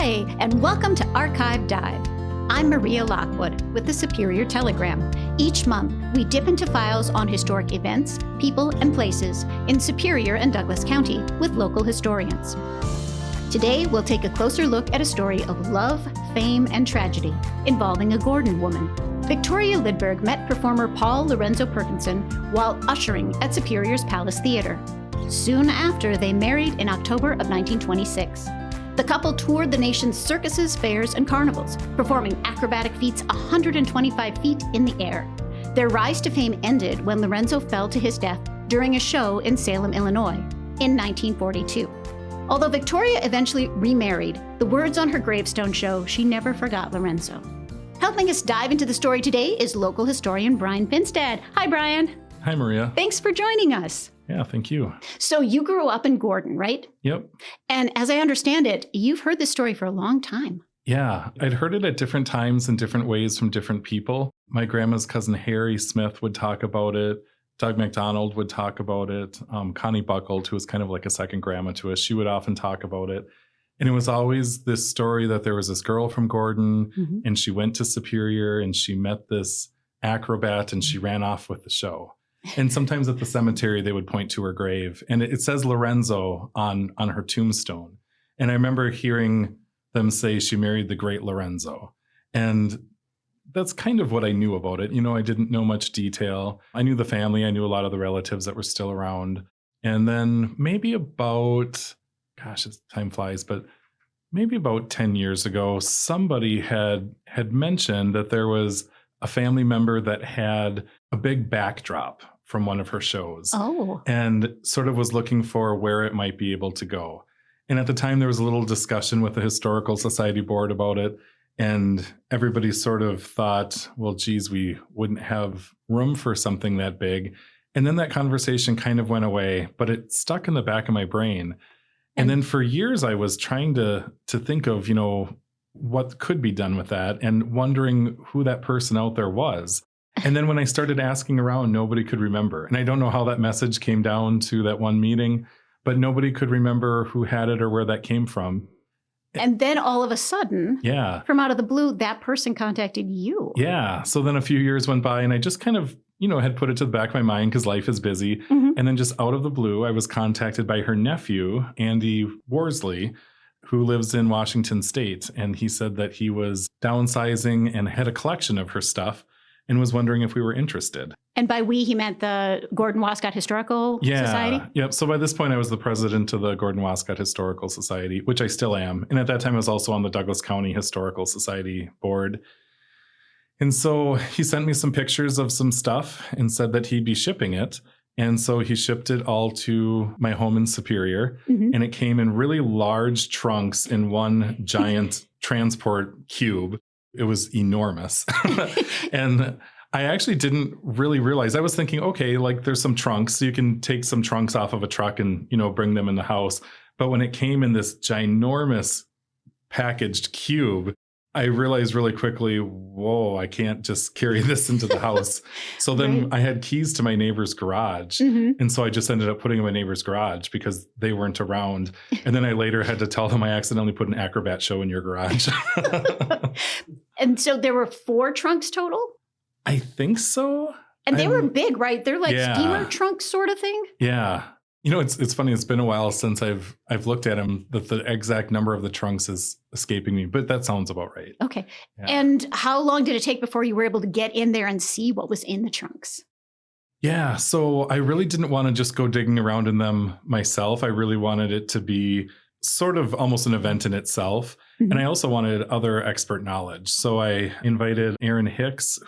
Hi, and welcome to Archive Dive. I'm Maria Lockwood with the Superior Telegram. Each month, we dip into files on historic events, people, and places in Superior and Douglas County with local historians. Today, we'll take a closer look at a story of love, fame, and tragedy involving a Gordon woman. Victoria Lidberg met performer Paul Lorenzo Perkinson while ushering at Superior's Palace Theater. Soon after, they married in October of 1926. The couple toured the nation's circuses, fairs, and carnivals, performing acrobatic feats 125 feet in the air. Their rise to fame ended when Lorenzo fell to his death during a show in Salem, Illinois, in 1942. Although Victoria eventually remarried, the words on her gravestone show she never forgot Lorenzo. Helping us dive into the story today is local historian Brian Finstad. Hi, Brian. Hi, Maria. Thanks for joining us. Yeah, thank you. So you grew up in Gordon, right? Yep. And as I understand it, you've heard this story for a long time. Yeah, I'd heard it at different times in different ways from different people. My grandma's cousin Harry Smith would talk about it. Doug McDonald would talk about it. Connie Buckles, who was kind of like a second grandma to us, she would often talk about it. And it was always this story that there was this girl from Gordon, and she went to Superior, and she met this acrobat, and she ran off with the show. And sometimes at the cemetery, they would point to her grave. And it says Lorenzo on her tombstone. And I remember hearing them say she married the great Lorenzo. And that's kind of what I knew about it. You know, I didn't know much detail. I knew the family. I knew a lot of the relatives that were still around. And then maybe about, time flies, but maybe about 10 years ago, somebody had mentioned that there was a family member that had a big backdrop from one of her shows. Oh. And sort of was looking for where it might be able to go. And at the time, there was a little discussion with the Historical Society board about it. And everybody sort of thought, well, geez, we wouldn't have room for something that big. And then that conversation kind of went away, but it stuck in the back of my brain. And then for years, I was trying to think of, you know, what could be done with that and wondering who that person out there was. And then when I started asking around, nobody could remember. And I don't know how that message came down to that one meeting, but nobody could remember who had it or where that came from. And then all of a sudden, from out of the blue, that person contacted you. Yeah. So then a few years went by and I just kind of, you know, had put it to the back of my mind because life is busy. And then just out of the blue, I was contacted by her nephew, Andy Worsley, who lives in Washington State. And he said that he was downsizing and had a collection of her stuff and was wondering if we were interested. And by we, he meant the Gordon Wascott Historical Society? Yep. So by this point, I was the president of the Gordon Wascott Historical Society, which I still am. And at that time, I was also on the Douglas County Historical Society board. And so he sent me some pictures of some stuff and said that he'd be shipping it. And so he shipped it all to my home in Superior. And it came in really large trunks in one giant transport cube. It was enormous. And I actually didn't really realize. I was thinking, okay, like there's some trunks, so you can take some trunks off of a truck and, you know, bring them in the house. But when it came in this ginormous packaged cube, I realized really quickly, whoa, I can't just carry this into the house. So then I had keys to my neighbor's garage. And so I just ended up putting in my neighbor's garage because they weren't around. And then I later had to tell them I accidentally put an acrobat show in your garage. And so there were 4 trunks total? I think so. And they were big, right? They're like steamer trunks sort of thing? Yeah. You know, it's funny. It's been a while since I've looked at them. The exact number of the trunks is escaping me, but that sounds about right. Okay. Yeah. And how long did it take before you were able to get in there and see what was in the trunks? Yeah. So I really didn't want to just go digging around in them myself. I really wanted it to be sort of almost an event in itself. And I also wanted other expert knowledge. So I invited Erin Hicks,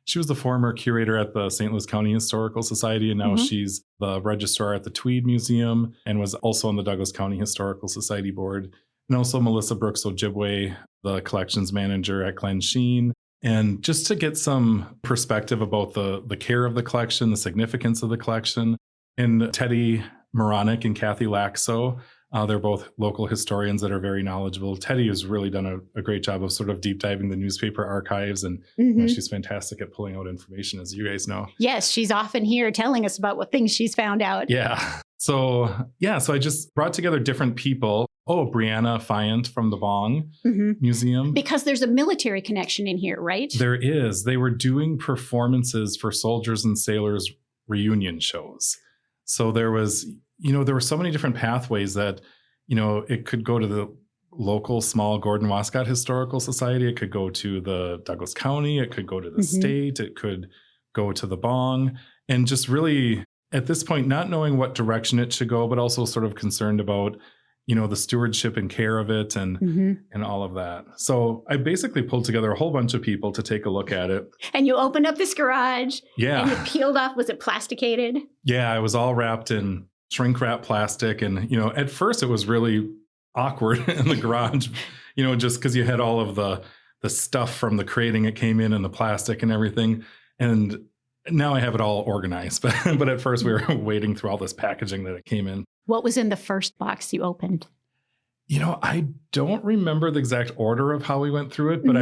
she was the former curator at the St. Louis County Historical Society, and now she's the registrar at the Tweed Museum and was also on the Douglas County Historical Society board. And also Melissa Brooks Ojibwe, the collections manager at Glen Sheen. And just to get some perspective about the care of the collection, the significance of the collection. And Teddy Moronic and Kathy Laxo, they're both local historians that are very knowledgeable. Teddy has really done a great job of sort of deep diving the newspaper archives. And you know, she's fantastic at pulling out information, as you guys know. Yes, she's often here telling us about what things she's found out. Yeah. So I just brought together different people Oh, Brianna Fyant from the Bong Museum. Because there's a military connection in here, right? There is. They were doing performances for soldiers and sailors reunion shows. So there was, there were so many different pathways that, it could go to the local small Gordon Wascott Historical Society. It could go to the Douglas County. It could go to the state. It could go to the Bong. And just really, at this point, not knowing what direction it should go, but also sort of concerned about the stewardship and care of it and all of that. So I basically pulled together a whole bunch of people to take a look at it. And you opened up this garage. Yeah. And you peeled off, was it plasticated? Yeah, it was all wrapped in shrink wrap plastic. And, at first it was really awkward in the garage, just because you had all of the stuff from the crating it came in and the plastic and everything. And now I have it all organized. But at first we were wading through all this packaging that it came in. What was in the first box you opened? I don't remember the exact order of how we went through it, but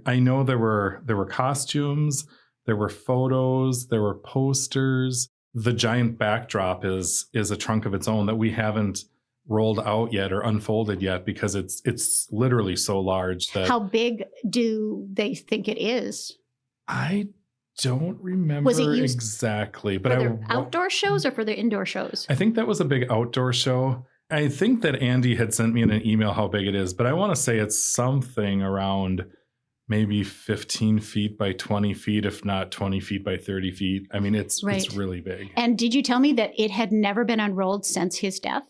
I know there were costumes, there were photos, there were posters. The giant backdrop is a trunk of its own that we haven't rolled out yet or unfolded yet because it's literally so large that. How big do they think it is? I don't remember exactly, but for their outdoor shows or for their indoor shows? I think that was a big outdoor show. I think that Andy had sent me in an email how big it is, but I want to say it's something around maybe 15 feet by 20 feet, if not 20 feet by 30 feet. I mean, it's really big. And did you tell me that it had never been unrolled since his death?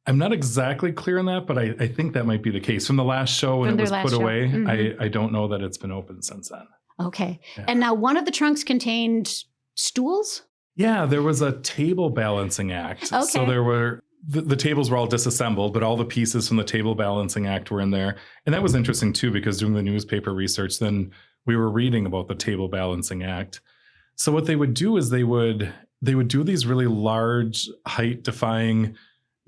I'm not exactly clear on that, but I think that might be the case. From the last show when it was put away, I don't know that it's been open since then. Okay. Yeah. And now one of the trunks contained stools? Yeah, there was a table balancing act. Okay. So there were, the tables were all disassembled, but all the pieces from the table balancing act were in there. And that was interesting too, because doing the newspaper research, then we were reading about the table balancing act. So what they would do is they would do these really large height defying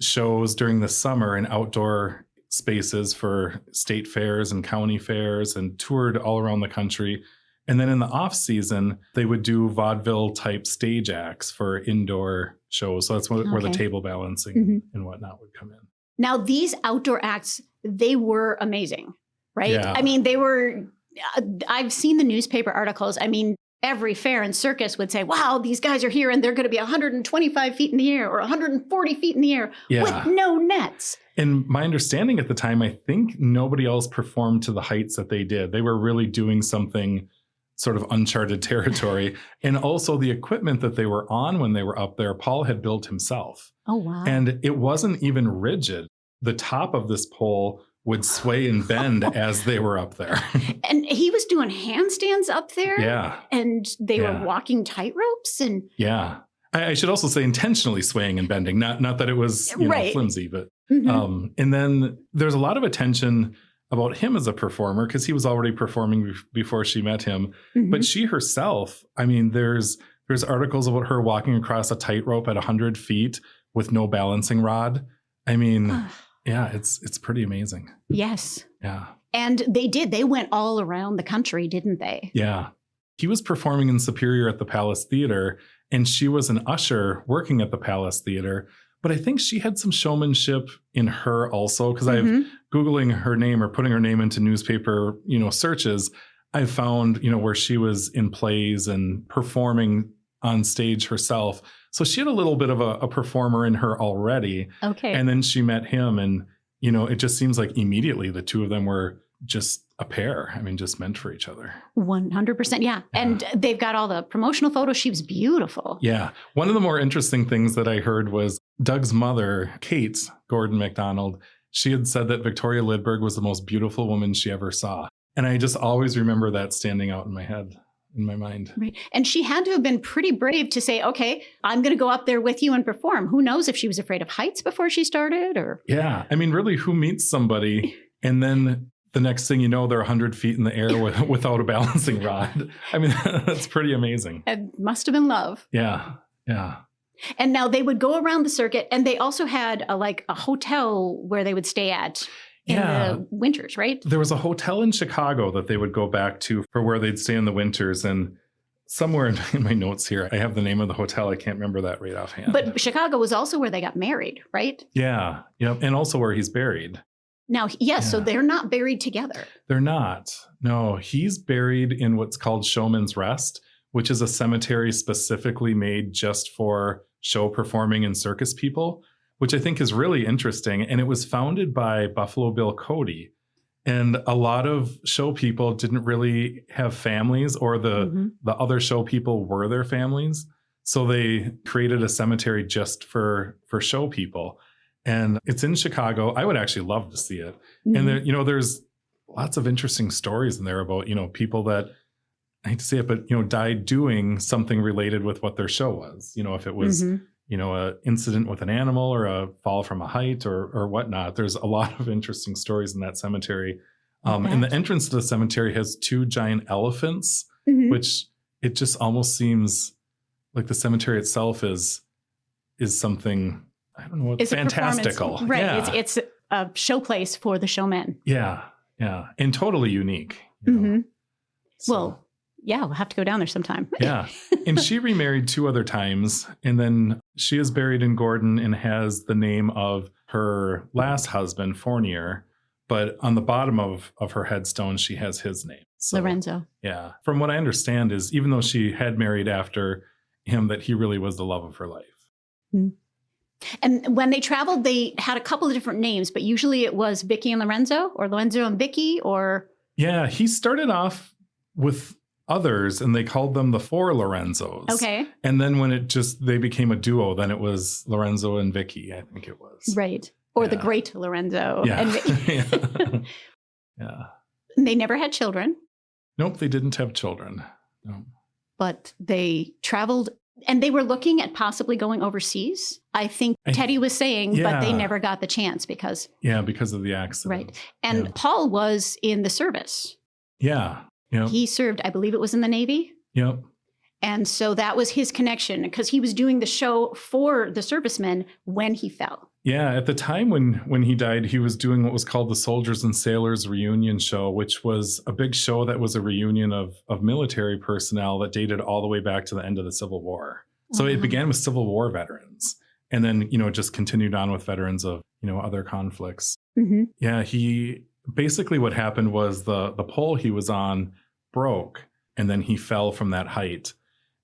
shows during the summer in outdoor spaces for state fairs and county fairs and toured all around the country. And then in the off season, they would do vaudeville type stage acts for indoor shows. So that's where the table balancing and whatnot would come in. Now, these outdoor acts, they were amazing, right? Yeah. I mean, I've seen the newspaper articles. I mean, every fair and circus would say, wow, these guys are here and they're going to be 125 feet in the air or 140 feet in the air with no nets. And my understanding at the time, I think nobody else performed to the heights that they did. They were really doing something sort of uncharted territory. And also the equipment that they were on when they were up there, Paul had built himself. Oh, wow. And it wasn't even rigid. The top of this pole would sway and bend as they were up there. And he was doing handstands up there. Yeah. And they were walking tightropes and. Yeah. I should also say intentionally swaying and bending, not that it was flimsy, but and then there's a lot of attention about him as a performer because he was already performing before she met him. But she herself, I mean, there's articles about her walking across a tightrope at 100 feet with no balancing rod. I mean, yeah, it's pretty amazing. Yes. Yeah. And they went all around the country, didn't they? Yeah. He was performing in Superior at the Palace Theater, and she was an usher working at the Palace Theater. But I think she had some showmanship in her also, because I've Googling her name or putting her name into newspaper, searches, I found, where she was in plays and performing on stage herself. So she had a little bit of a performer in her already. Okay. And then she met him and, it just seems like immediately the two of them were just a pair. I mean, just meant for each other. 100%. Yeah. And they've got all the promotional photos. She was beautiful. Yeah. One of the more interesting things that I heard was Doug's mother, Kate Gordon MacDonald. She had said that Victoria Lidberg was the most beautiful woman she ever saw. And I just always remember that standing out in my head, in my mind. Right. And she had to have been pretty brave to say, okay, I'm going to go up there with you and perform. Who knows if she was afraid of heights before she started or. Yeah. I mean, really, who meets somebody and then the next thing you know, they're 100 feet in the air without a balancing rod. I mean, that's pretty amazing. It must have been love. Yeah. Yeah. And now they would go around the circuit and they also had a hotel where they would stay at in the winters, right? There was a hotel in Chicago that they would go back to for where they'd stay in the winters. And somewhere in my notes here, I have the name of the hotel. I can't remember that right offhand. But Chicago was also where they got married, right? Yeah. Yep. And also where he's buried. Now, yes, so they're not buried together. They're not. No, he's buried in what's called Showman's Rest, which is a cemetery specifically made just for show performing and circus people, which I think is really interesting. And it was founded by Buffalo Bill Cody. And a lot of show people didn't really have families, or the other show people were their families. So they created a cemetery just for show people. And it's in Chicago. I would actually love to see it. And there, there's lots of interesting stories in there about, people that, I hate to say it, but, died doing something related with what their show was. If it was, a incident with an animal or a fall from a height or whatnot. There's a lot of interesting stories in that cemetery. And the entrance to the cemetery has 2 giant elephants, which it just almost seems like the cemetery itself is something, I don't know, it's fantastical. Right. Yeah. It's a showplace for the showmen. Yeah. Yeah. And totally unique. So, well, yeah, we'll have to go down there sometime. Yeah. And she remarried 2 other times. And then she is buried in Gordon and has the name of her last husband, Fournier. But on the bottom of her headstone, she has his name. So, Lorenzo. Yeah. From what I understand is, even though she had married after him, that he really was the love of her life. And when they traveled, they had a couple of different names, but usually it was Vicky and Lorenzo, or Lorenzo and Vicky, or... Yeah, he started off with others and they called them the 4 Lorenzos. Okay. And then when they became a duo, then it was Lorenzo and Vicky, I think it was. Right. Or the great Lorenzo. Yeah. And Vicky. Yeah. They never had children. Nope, they didn't have children. No. But they traveled, and they were looking at possibly going overseas. I think Teddy was saying, but they never got the chance because... Yeah, because of the accident. Right. And Paul was in the service. Yeah. Yep. He served, I believe it was in the Navy. Yep. And so that was his connection, because he was doing the show for the servicemen when he fell. Yeah, at the time when he died, he was doing what was called the Soldiers and Sailors Reunion Show, which was a big show that was a reunion of military personnel that dated all the way back to the end of the Civil War. So it began with Civil War veterans, and then, just continued on with veterans of, other conflicts. Yeah, basically what happened was the pole he was on broke, and then he fell from that height.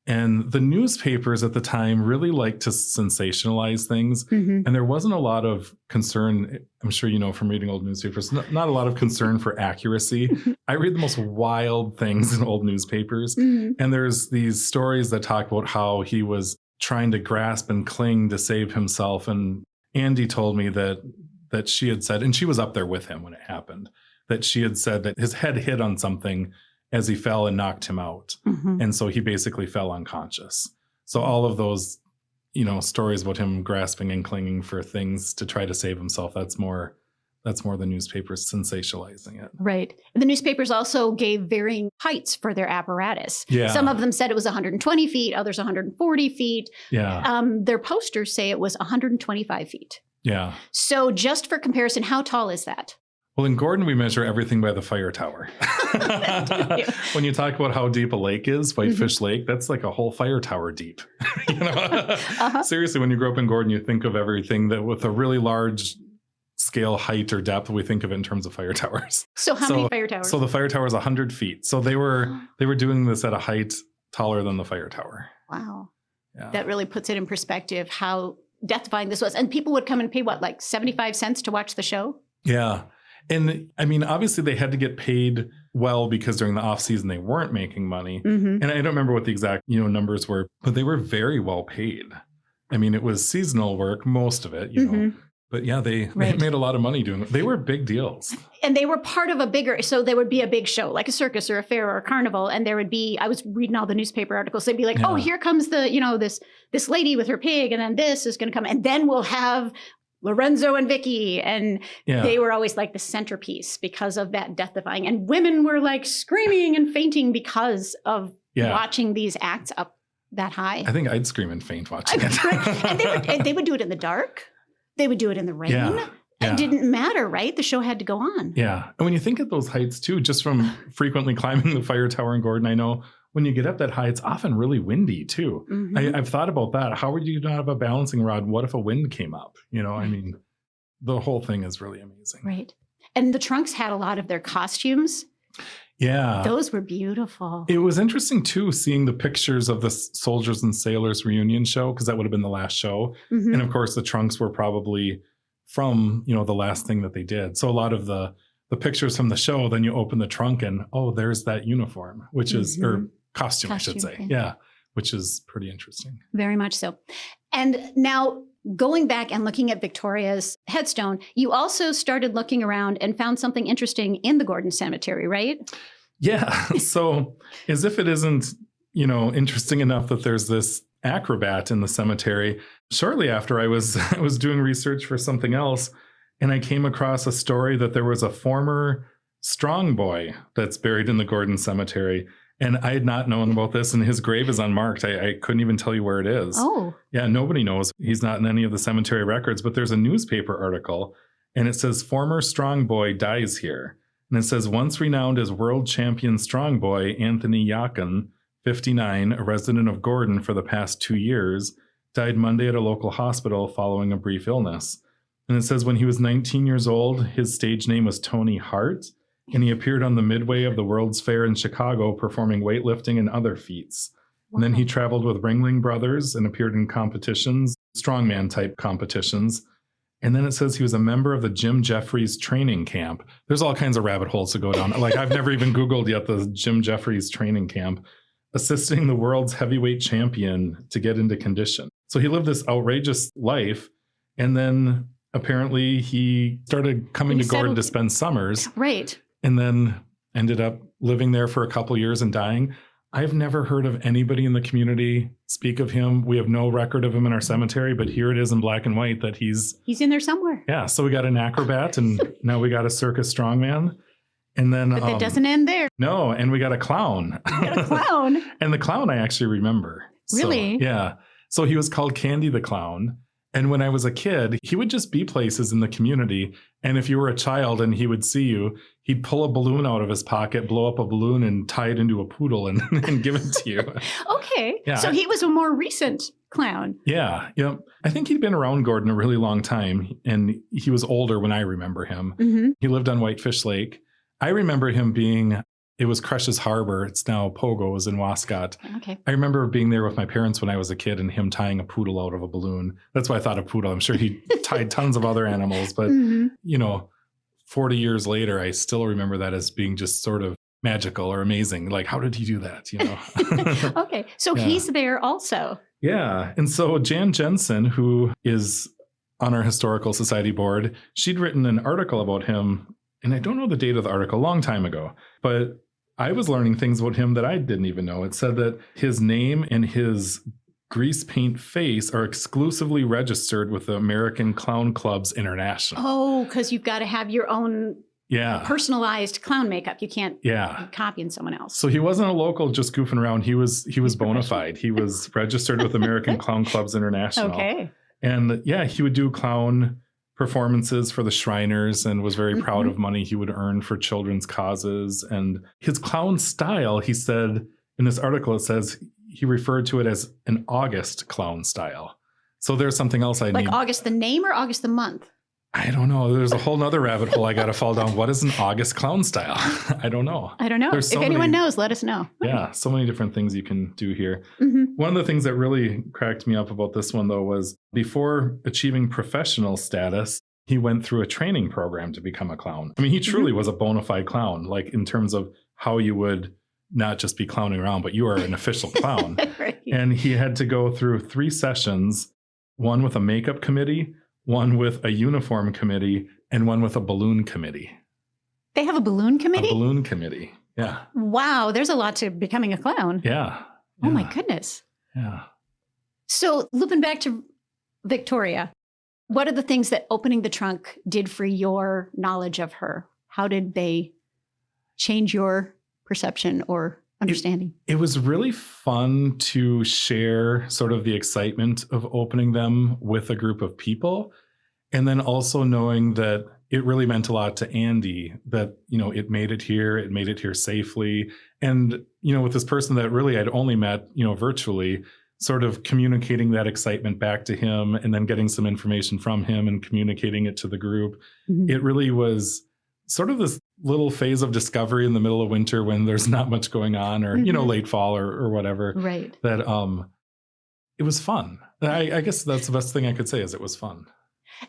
And the newspapers at the time really liked to sensationalize things. And there wasn't a lot of concern, I'm sure from reading old newspapers, not a lot of concern for accuracy. I read the most wild things in old newspapers. And there's these stories that talk about how he was trying to grasp and cling to save himself. And Andy told me that she had said, and she was up there with him when it happened, that she had said that his head hit on something as he fell and knocked him out. And so he basically fell unconscious. So all of those, stories about him grasping and clinging for things to try to save himself, that's more the newspapers sensationalizing it. Right. And the newspapers also gave varying heights for their apparatus. Yeah. Some of them said it was 120 feet, others 140 feet. Yeah. Their posters say it was 125 feet. Yeah. So just for comparison, how tall is that? Well, in Gordon, we measure everything by the fire tower. When you talk about how deep a lake is, Whitefish Lake, that's like a whole fire tower deep. Seriously, when you grow up in Gordon, you think of everything that with a really large scale height or depth, we think of it in terms of fire towers. So how many fire towers? So the fire tower is 100 feet. So they were doing this at a height taller than the fire tower. Wow. Yeah. That really puts it in perspective how death-defying this was. And people would come and pay what, like 75 cents to watch the show? Yeah. And I mean, obviously they had to get paid well because during the off season, they weren't making money. And I don't remember what the exact, numbers were, but they were very well paid. I mean, it was seasonal work, most of it, but yeah, they made a lot of money doing it. They were big deals. And they were part of a bigger, so there would be a big show, like a circus or a fair or a carnival. And there would be, I was reading all the newspaper articles. They'd be like, oh, here comes the, this lady with her pig. And then this is going to come. And then we'll have Lorenzo and Vicky, and they were always like the centerpiece because of that death-defying. And women were like screaming and fainting because of watching these acts up that high. I think I'd scream and faint watching it. And they would do it in the dark. They would do it in the rain. It didn't matter, right? The show had to go on. Yeah. And when you think of those heights too, just from frequently climbing the fire tower in Gordon, I know when you get up that high, it's often really windy too. Mhm. I've thought about that. How would you not have a balancing rod? What if a wind came up? I mean, the whole thing is really amazing. Right. And the trunks had a lot of their costumes. Yeah. Those were beautiful. It was interesting too, seeing the pictures of the Soldiers and Sailors reunion show, because that would have been the last show. Mhm. And of course, the trunks were probably from, the last thing that they did. So a lot of the pictures from the show, then you open the trunk and, oh, there's that uniform, which is, or costume, I should say. Yeah, which is pretty interesting. Very much so. And now going back and looking at Victoria's headstone, you also started looking around and found something interesting in the Gordon Cemetery, right? Yeah. So as if it isn't, interesting enough that there's this acrobat in the cemetery. Shortly after I was doing research for something else, and I came across a story that there was a former strong boy that's buried in the Gordon Cemetery. And I had not known about this, and his grave is unmarked. I couldn't even tell you where it is. Oh. Yeah, nobody knows. He's not in any of the cemetery records, but there's a newspaper article, and it says, former strong boy dies here. And it says, once renowned as world champion strong boy, Anthony Yakin, 59, a resident of Gordon for the past 2 years, died Monday at a local hospital following a brief illness. And it says when he was 19 years old, his stage name was Tony Hart, and he appeared on the midway of the World's Fair in Chicago performing weightlifting and other feats. Wow. And then he traveled with Ringling Brothers and appeared in competitions, strongman type competitions. And then it says he was a member of the Jim Jeffries training camp. There's all kinds of rabbit holes to go down. Like, I've never even Googled yet the Jim Jeffries training camp, assisting the world's heavyweight champion to get into condition. So he lived this outrageous life. And then apparently he started coming to Gordon to spend summers. Right. And then ended up living there for a couple years and dying. I've never heard of anybody in the community speak of him. We have no record of him in our cemetery, but here it is in black and white that he's in there somewhere. Yeah. So we got an acrobat, and now we got a circus strongman. And then but that doesn't end there. No, and we got a clown. We got a clown. And the clown I actually remember. Really? So, yeah. So he was called Candy the Clown. And when I was a kid, he would just be places in the community. And if you were a child and he would see you, he'd pull a balloon out of his pocket, blow up a balloon, and tie it into a poodle and give it to you. Okay. Yeah. So he was a more recent clown. Yeah. Yep. I think he'd been around Gordon a really long time, and he was older when I remember him. Mm-hmm. He lived on Whitefish Lake. I remember him being... It was Crush's Harbor. It's now Pogo's in Wascott. Okay. I remember being there with my parents when I was a kid and him tying a poodle out of a balloon. That's why I thought of poodle. I'm sure he tied tons of other animals. But, 40 years later, I still remember that as being just sort of magical or amazing. Like, how did he do that? Okay. So he's there also. Yeah. And so Jan Jensen, who is on our Historical Society board, she'd written an article about him. And I don't know the date of the article, a long time ago. But I was learning things about him that I didn't even know. It said that his name and his grease paint face are exclusively registered with the American Clown Clubs International. Oh, because you've got to have your own personalized clown makeup. You can't copy in someone else. So he wasn't a local just goofing around. He was bona fide. He was registered with American Clown Clubs International. Okay. And he would do clown performances for the Shriners and was very proud of money he would earn for children's causes. And his clown style, he said in this article, it says he referred to it as an August clown style. So there's something else I need. Like August the name or August the month? I don't know. There's a whole nother rabbit hole I got to fall down. What is an August clown style? I don't know. If anyone knows, let us know. Yeah, so many different things you can do here. Mm-hmm. One of the things that really cracked me up about this one, though, was before achieving professional status, he went through a training program to become a clown. I mean, he truly was a bona fide clown, like in terms of how you would not just be clowning around, but you are an official clown. Right. And he had to go through 3 sessions, one with a makeup committee, one with a uniform committee, and one with a balloon committee. They have a balloon committee? A balloon committee. Yeah. Wow. There's a lot to becoming a clown. Yeah. Oh my goodness. Yeah. So looping back to Victoria, what are the things that opening the trunk did for your knowledge of her? How did they change your perception or understanding? It was really fun to share sort of the excitement of opening them with a group of people. And then also knowing that it really meant a lot to Andy that, it made it here safely. And, with this person that really I'd only met, virtually, sort of communicating that excitement back to him and then getting some information from him and communicating it to the group. Mm-hmm. It really was sort of this little phase of discovery in the middle of winter when there's not much going on or, mm-hmm. Late fall or whatever. Right. That it was fun. I guess that's the best thing I could say is it was fun.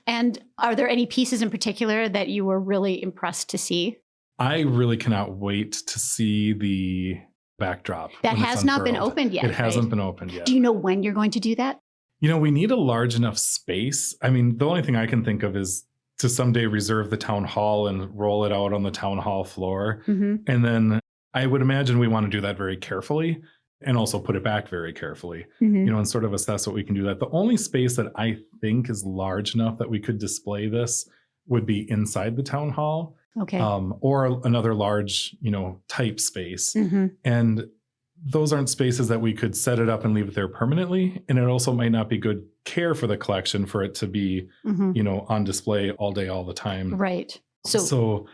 And are there any pieces in particular that you were really impressed to see? I really cannot wait to see the backdrop. That has not been opened yet. It hasn't been opened yet. Do you know when you're going to do that? We need a large enough space. I mean, the only thing I can think of is to someday reserve the town hall and roll it out on the town hall floor. Mm-hmm. And then I would imagine we want to do that very carefully and also put it back very carefully, mm-hmm. And sort of assess what we can do that. The only space that I think is large enough that we could display this would be inside the town hall. Okay. Or another large, type space. Mm-hmm. And those aren't spaces that we could set it up and leave it there permanently. And it also might not be good care for the collection for it to be, mm-hmm. On display all day, all the time. Right. So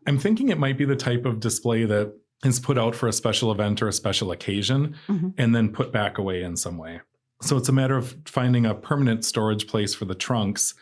I'm thinking it might be the type of display that is put out for a special event or a special occasion, mm-hmm. and then put back away in some way. So it's a matter of finding a permanent storage place for the trunks.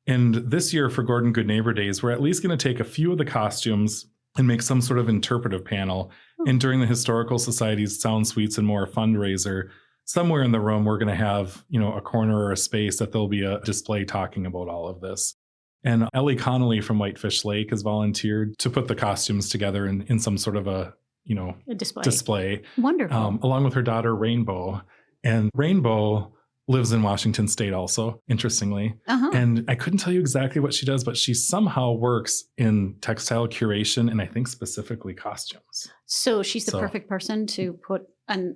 And this year for Gordon Goodneighbor Days, we're at least going to take a few of the costumes and make some sort of interpretive panel. And during the Historical Society's Sound Suites and More fundraiser, somewhere in the room, we're going to have, a corner or a space that there'll be a display talking about all of this. And Ellie Connolly from Whitefish Lake has volunteered to put the costumes together in some sort of a display. Wonderful. Along with her daughter, Rainbow. And Rainbow lives in Washington State also, interestingly. Uh-huh. And I couldn't tell you exactly what she does, but she somehow works in textile curation and I think specifically costumes. So she's the perfect person to put a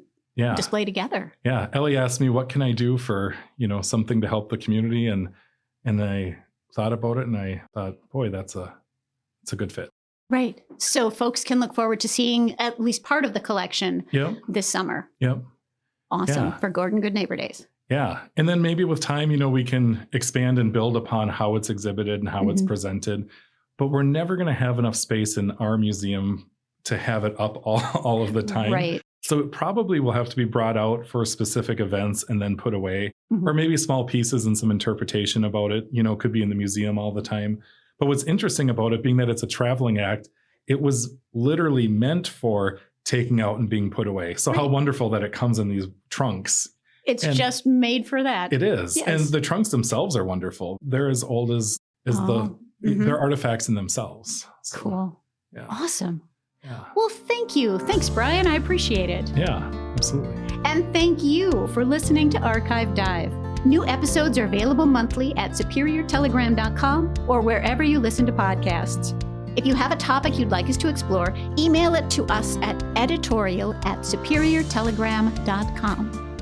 display together. Yeah. Ellie asked me, what can I do for, something to help the community? And I thought about it and I thought, boy, it's a good fit. Right. So folks can look forward to seeing at least part of the collection this summer. Yep. Awesome. For Gordon Goodneighbor Days. Yeah. And then maybe with time, we can expand and build upon how it's exhibited and how mm-hmm. it's presented. But we're never going to have enough space in our museum to have it up all of the time. Right. So it probably will have to be brought out for specific events and then put away. Mm-hmm. Or maybe small pieces and some interpretation about it, could be in the museum all the time. But what's interesting about it, being that it's a traveling act, it was literally meant for taking out and being put away. So How wonderful that it comes in these trunks. It's just made for that. It is. Yes. And the trunks themselves are wonderful. They're as old as mm-hmm. they're artifacts in themselves. So, cool. Yeah. Awesome. Yeah. Well, thank you. Thanks, Brian. I appreciate it. Yeah, absolutely. And thank you for listening to Archive Dive. New episodes are available monthly at superiortelegram.com or wherever you listen to podcasts. If you have a topic you'd like us to explore, email it to us at editorial@superiortelegram.com.